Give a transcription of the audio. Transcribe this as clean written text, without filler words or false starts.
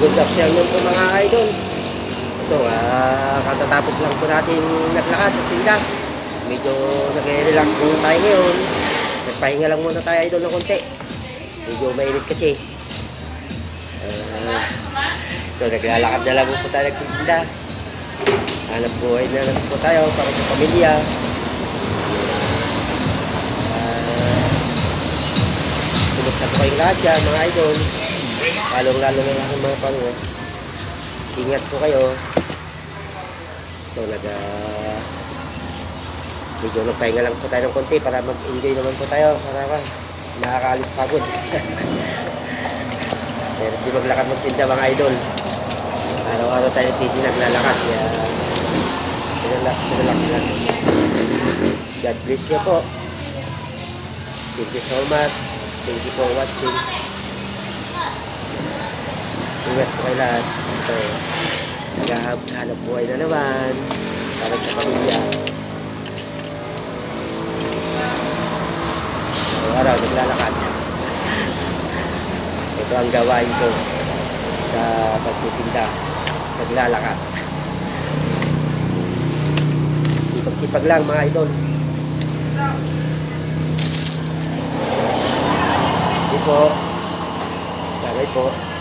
Good afternoon po mga idol. Ito, katatapos lang po natin naglakad at tinda. Medyo nag-relax muna tayo ngayon. Nagpahinga lang muna tayo idol ng konti. Medyo mainit kasi. Ito, naglalakad na lang po tayo nagtinda. Hanap buhay na lang po tayo para sa pamilya. Kumusta po kayong lahat dyan mga idol? Lalong-lalo na lang ang mga pangwas. Ingat po kayo. Ito, medyo nagpahinga lang po tayo ng konti para mag-enjoy naman po tayo. Para nakakaalis pagod. Pero di maglakad magtinda mga idol. Araw-araw tayo naglalakad. Kaya relax lang. God bless you po. Thank you so much. Thank you for watching. Ingat po kayo lahat. Ito, naghahanap buhay na naman para sa pamilya. Araw-araw naglalakad. Ito ang gawain ko sa pagtitinda. Naglalakad. Sipag-sipag lang mga idol. Hindi po. Bagay po.